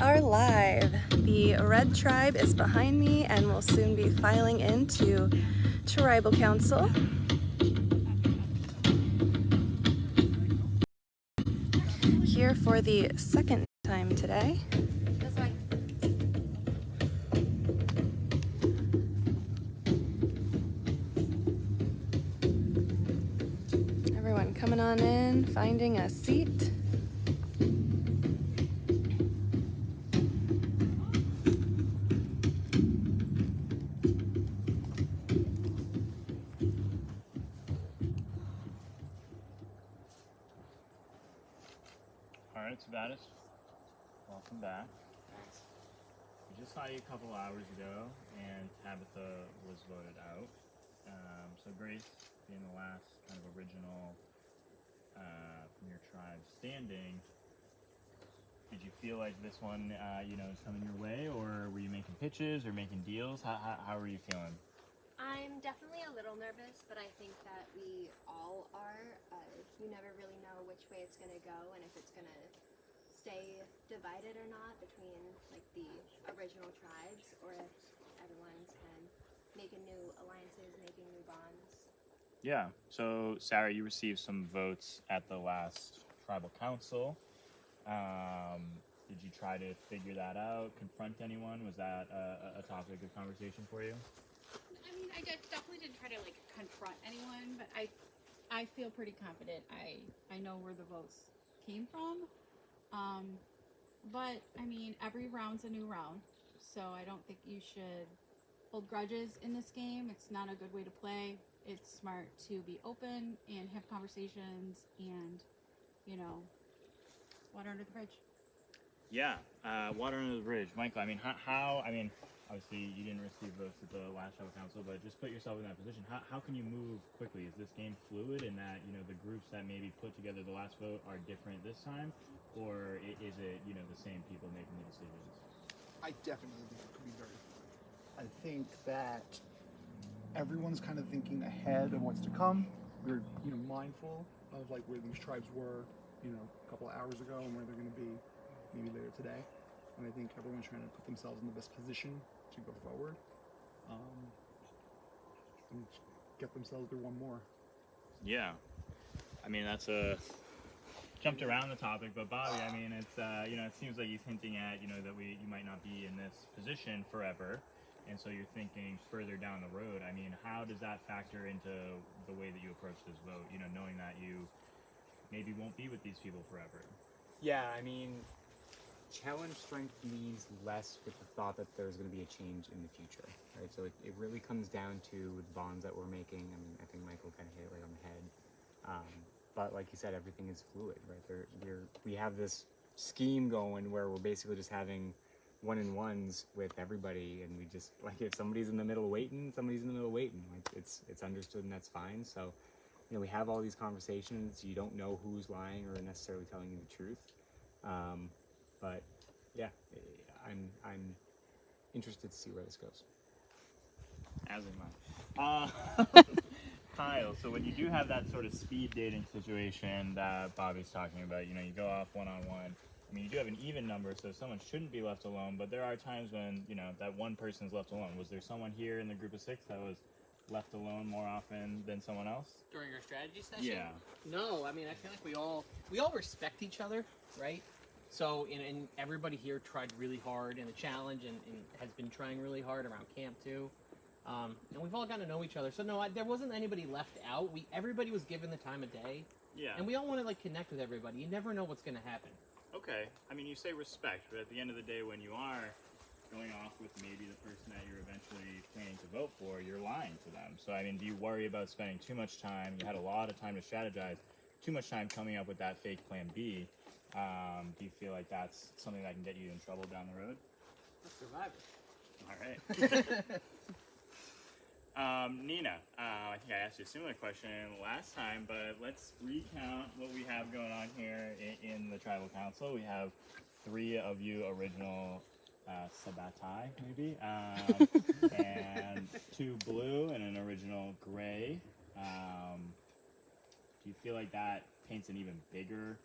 are live. The red tribe is behind me and will soon be filing into tribal council. Here for the second time today. This way. Everyone coming on in, finding a seat. All right, Sabattus, welcome back. Thanks. We just saw you a couple hours ago, and Tabitha was voted out. So Grace, being the last kind of original from your tribe standing, did you feel like this one, is coming your way, or were you making pitches or making deals? How were you feeling? I'm definitely a little nervous, but I think that we all are. You never really know which way it's going to go and if it's going to stay divided or not between like the original tribes, or if everyone's kind of making new alliances, making new bonds. Yeah. So Sarah, you received some votes at the last tribal council. Did you try to figure that out? Confront anyone? Was that a topic of conversation for you? I mean, I definitely didn't try to like confront anyone, but I feel pretty confident. I know where the votes came from. But I mean, every round's a new round, so I don't think you should hold grudges in this game. It's not a good way to play. It's smart to be open and have conversations and, water under the bridge. Yeah, water under the bridge, Michael. I mean, how? I mean, obviously you didn't receive votes at the last tribal council, but just put yourself in that position. How can you move quickly? Is this game fluid in that the groups that maybe put together the last vote are different this time, or is it the same people making the decisions? I definitely think it could be very fluid. I think that everyone's kind of thinking ahead of what's to come. We're mindful of like where these tribes were, a couple of hours ago and where they're going to be maybe later today. And I think everyone's trying to put themselves in the best position to go forward and get themselves through one more. Yeah, I mean that's jumped around the topic, but Bobby, I mean it's it seems like he's hinting at that you might not be in this position forever, and so you're thinking further down the road. I mean, how does that factor into the way that you approach this vote? Knowing that you maybe won't be with these people forever. Yeah, I mean, challenge strength means less with the thought that there's going to be a change in the future, right? So it really comes down to the bonds that we're making. I mean, I think Michael kind of hit it right on the head. But like you said, everything is fluid, right? We have this scheme going where we're basically just having one-on-ones with everybody, and we just, like, if somebody's in the middle waiting, somebody's in the middle waiting. Like, it's understood, and that's fine. So, we have all these conversations. You don't know who's lying or necessarily telling you the truth. But yeah, I'm interested to see where this goes. As am I. Kyle, so when you do have that sort of speed dating situation that Bobby's talking about, you go off one-on-one. I mean, you do have an even number, so someone shouldn't be left alone, but there are times when, that one person's left alone. Was there someone here in the group of 6 that was left alone more often than someone else? During our strategy session? Yeah. No, I mean, I feel like we all respect each other, right? So, and everybody here tried really hard in the challenge and has been trying really hard around camp too. And we've all gotten to know each other. So no, there wasn't anybody left out. Everybody was given the time of day. Yeah. And we all want to like connect with everybody. You never know what's going to happen. Okay. I mean, you say respect, but at the end of the day, when you are going off with maybe the person that you're eventually planning to vote for, you're lying to them. So, I mean, do you worry about spending too much time? You had a lot of time to strategize, too much time coming up with that fake plan B. Do you feel like that's something that can get you in trouble down the road? Let's survive it. All right. Nina, I think I asked you a similar question last time, but let's recount what we have going on here in the tribal council. We have 3 of you original Sabattai, maybe, and 2 blue and an original gray. Do you feel like that paints an even bigger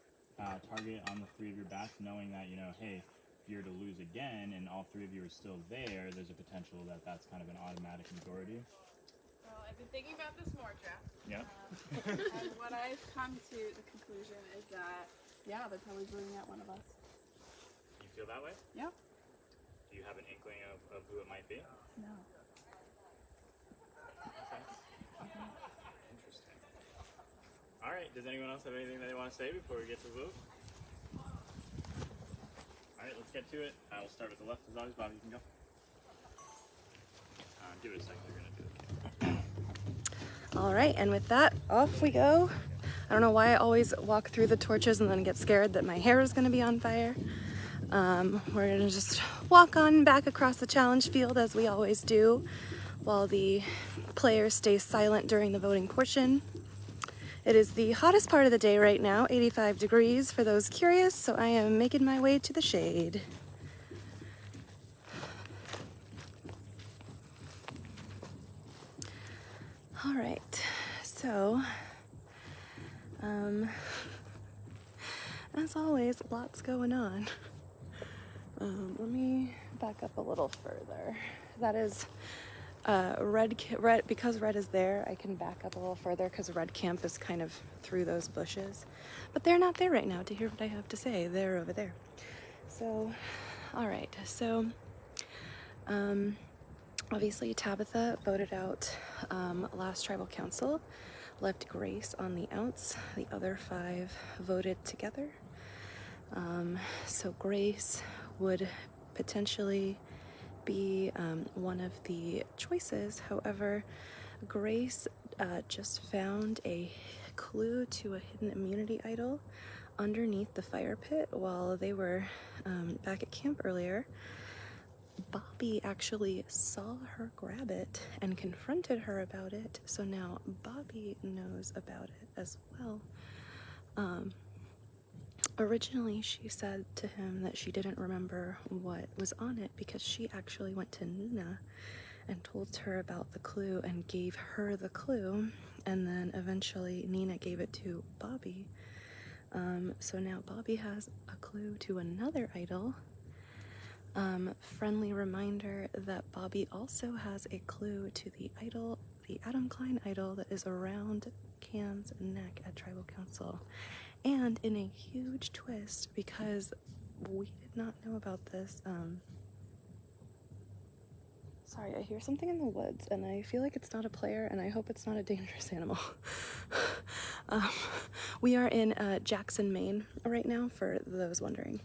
target on the 3 of your backs, knowing that, hey, you're to lose again and all three of you are still there, there's a potential that that's kind of an automatic majority. Well, I've been thinking about this more, Jeff. Yeah. And what I've come to the conclusion is that, yeah, they're probably bringing out one of us. You feel that way? Yeah. Do you have an inkling of who it might be? No. Interesting. All right. Does anyone else have anything that they want to say before we get to the vote? All right, let's get to it. We'll start with the left as always. Bobby, you can go. Give it a second. You're gonna do it. All right, and with that, off we go. I don't know why I always walk through the torches and then get scared that my hair is gonna be on fire. We're gonna just walk on back across the challenge field as we always do while the players stay silent during the voting portion. It is the hottest part of the day right now, 85 degrees for those curious, so I am making my way to the shade. All right, so, as always, lots going on. Let me back up a little further. That is red, because red is there, I can back up a little further because red camp is kind of through those bushes. But they're not there right now to hear what I have to say. They're over there. So, all right. So, obviously Tabitha voted out last tribal council, left Grace on the outs. The other 5 voted together. So Grace would potentially be one of the choices. However, Grace just found a clue to a hidden immunity idol underneath the fire pit while they were back at camp earlier. Bobby actually saw her grab it and confronted her about it, so now Bobby knows about it as well. Originally, she said to him that she didn't remember what was on it because she actually went to Nina and told her about the clue and gave her the clue, and then eventually Nina gave it to Bobby. So now Bobby has a clue to another idol. Friendly reminder that Bobby also has a clue to the idol, the Adam Klein idol that is around Cam's neck at Tribal Council. And in a huge twist, because we did not know about this, sorry, I hear something in the woods, and I feel like it's not a player, and I hope it's not a dangerous animal. We are in Jackson, Maine right now, for those wondering,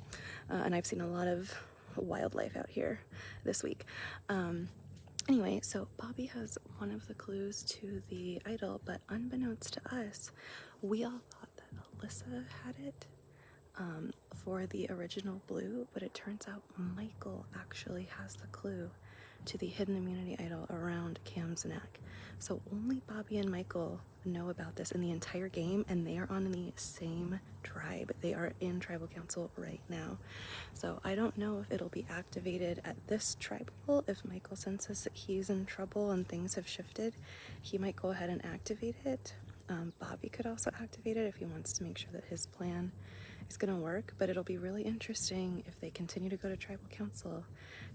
and I've seen a lot of wildlife out here this week. Anyway, so Bobby has one of the clues to the idol, but unbeknownst to us, we all thought that Alyssa had it for the original blue, but it turns out Michael actually has the clue to the hidden immunity idol around Cam's neck. So only Bobby and Michael know about this in the entire game, and they are on the same tribe. They are in Tribal Council right now. So I don't know if it'll be activated at this tribal. If Michael senses that he's in trouble and things have shifted, he might go ahead and activate it. Bobby could also activate it if he wants to make sure that his plan is going to work, but it'll be really interesting if they continue to go to Tribal Council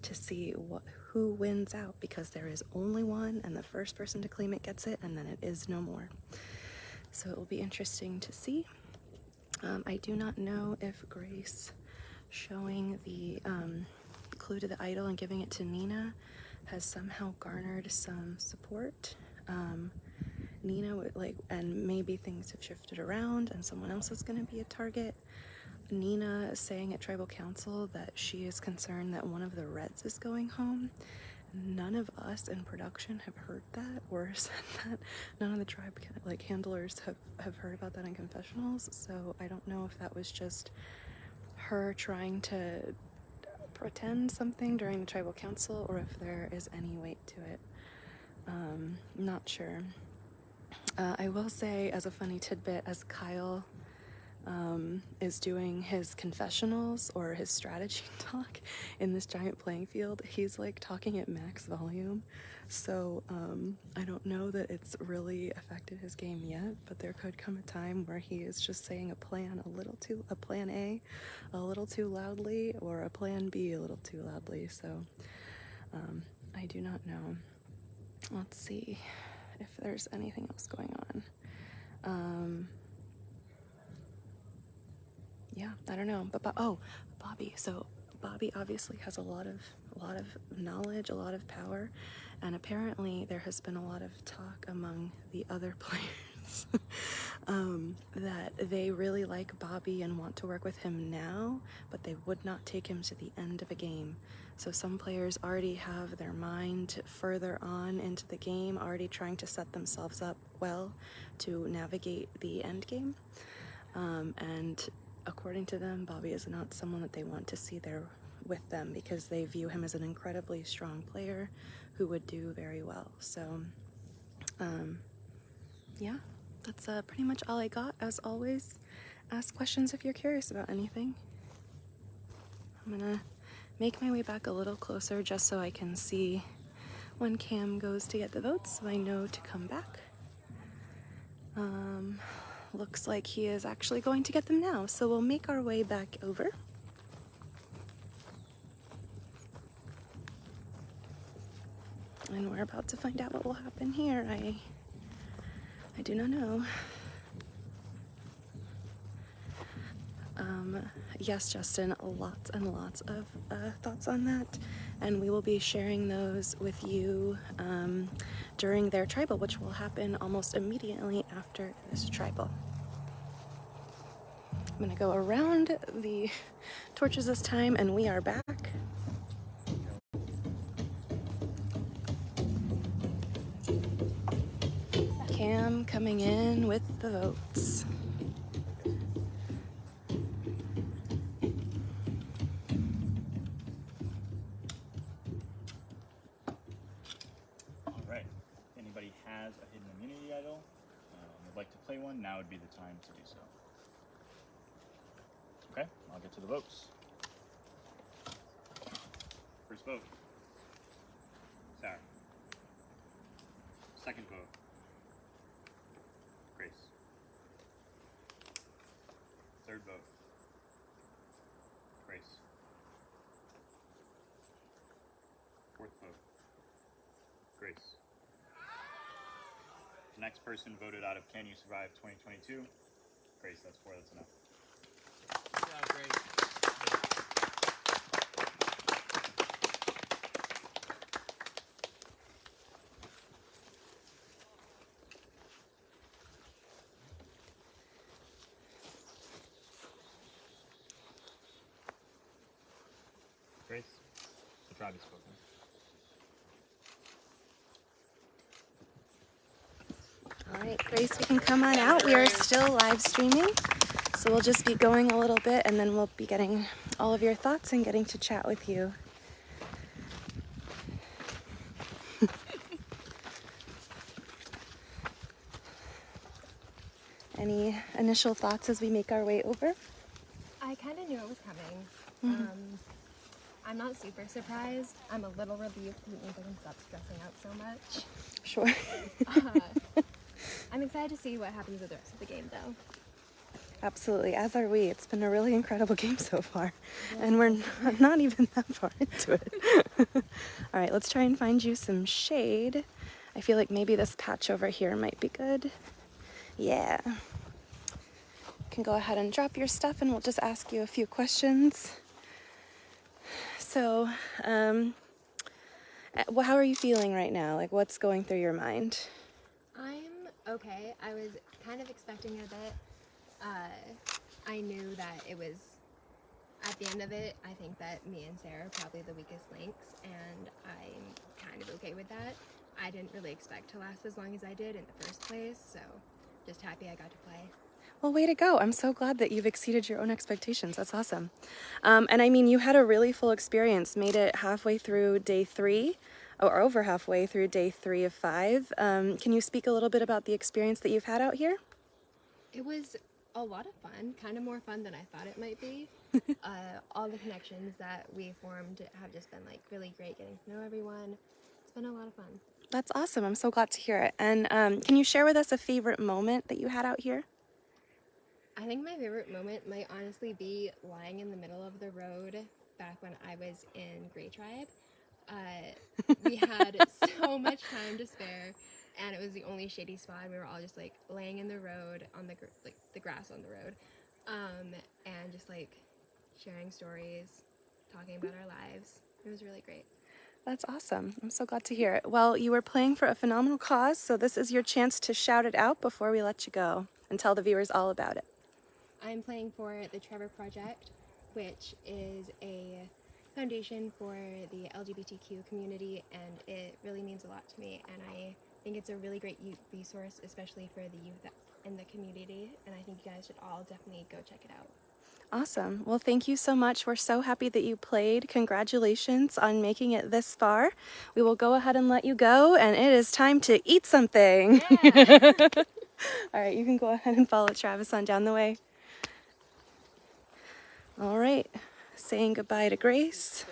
to see who wins out, because there is only one, and the first person to claim it gets it, and then it is no more. So it will be interesting to see. I do not know if Grace showing the clue to the idol and giving it to Nina has somehow garnered some support. Nina would and maybe things have shifted around and someone else is going to be a target. Nina saying at Tribal Council that she is concerned that one of the Reds is going home. None of us in production have heard that or said that. None of the tribe handlers have heard about that in confessionals, so I don't know if that was just her trying to pretend something during the Tribal Council or if there is any weight to it. Not sure. I will say, as a funny tidbit, as Kyle is doing his confessionals or his strategy talk in this giant playing field, he's like talking at max volume. So I don't know that it's really affected his game yet, but there could come a time where he is just saying a plan A a little too loudly, or a plan B a little too loudly. So I do not know. Let's see if there's anything else going on. Yeah, I don't know. But Bobby. So Bobby obviously has a lot of knowledge, a lot of power, and apparently there has been a lot of talk among the other players that they really like Bobby and want to work with him now, but they would not take him to the end of a game. So some players already have their mind further on into the game, already trying to set themselves up well to navigate the end game. And according to them, Bobby is not someone that they want to see there with them, because they view him as an incredibly strong player who would do very well. So, yeah, that's pretty much all I got. As always, ask questions if you're curious about anything. I'm gonna make my way back a little closer just so I can see when Cam goes to get the votes, so I know to come back. Looks like he is actually going to get them now, so we'll make our way back over. And we're about to find out what will happen here. I do not know. Yes, Justin, lots and lots of thoughts on that, and we will be sharing those with you during their tribal, which will happen almost immediately after this tribal. I'm gonna go around the torches this time, and we are back. Cam coming in with the votes. All right. If anybody has a hidden immunity idol, would like to play one, now would be the time to do so. Okay, I'll get to the votes. First vote, Sarah. Second vote, Grace. Third vote, Grace. Fourth vote, Grace. The next person voted out of Can You Survive 2022? Grace, that's 4, that's enough. Good job, Grace. Grace, the tribe has spoken. All right, Grace, we can come on out. We are still live streaming, so we'll just be going a little bit, and then we'll be getting all of your thoughts and getting to chat with you. Any initial thoughts as we make our way over? I kind of knew it was coming. Mm-hmm. I'm not super surprised. I'm a little relieved because it means I can stop stressing out so much. Sure. I'm excited to see what happens with the rest of the game, though. Absolutely, as are we. It's been a really incredible game so far, and we're not even that far into it. All right, let's try and find you some shade. I feel like maybe this patch over here might be good. Yeah. You can go ahead and drop your stuff, and we'll just ask you a few questions. So, how are you feeling right now? Like, what's going through your mind? I'm okay. I was kind of expecting it a bit. I knew that it was, at the end of it, I think that me and Sarah are probably the weakest links, and I'm kind of okay with that. I didn't really expect to last as long as I did in the first place, so just happy I got to play. Well, way to go. I'm so glad that you've exceeded your own expectations. That's awesome. And I mean, you had a really full experience, made it halfway through day 3, or over halfway through day 3 of 5. Can you speak a little bit about the experience that you've had out here? It was a lot of fun, kind of more fun than I thought it might be. All the connections that we formed have just been like really great, getting to know everyone. It's been a lot of fun. That's awesome. I'm so glad to hear it. And can you share with us a favorite moment that you had out here? I think my favorite moment might honestly be lying in the middle of the road back when I was in Grey Tribe. We had so much time to spare, and it was the only shady spot. We were all just like laying in the road on the like the grass on the road, and just like sharing stories, talking about our lives. It was really great. That's awesome. I'm so glad to hear it. Well, you were playing for a phenomenal cause, so this is your chance to shout it out before we let you go and tell the viewers all about it. I'm playing for the Trevor Project, which is a foundation for the LGBTQ community, and it really means a lot to me, and I think it's a really great youth resource, especially for the youth in the community, and I think you guys should all definitely go check it out. Awesome. Well, thank you so much. We're so happy that you played. Congratulations on making it this far. We will go ahead and let you go, and it is time to eat something. Yeah. All right, you can go ahead and follow Travis on down the way. All right, saying goodbye to Grace.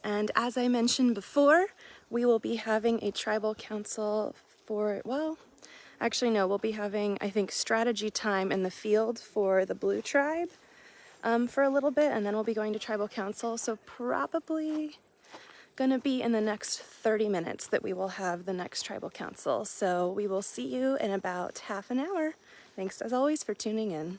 And as I mentioned before, we will be having a tribal council for, well, actually no, we'll be having, I think, strategy time in the field for the Blue Tribe for a little bit, and then we'll be going to tribal council. So probably gonna be in the next 30 minutes that we will have the next tribal council. So we will see you in about half an hour. Thanks as always for tuning in.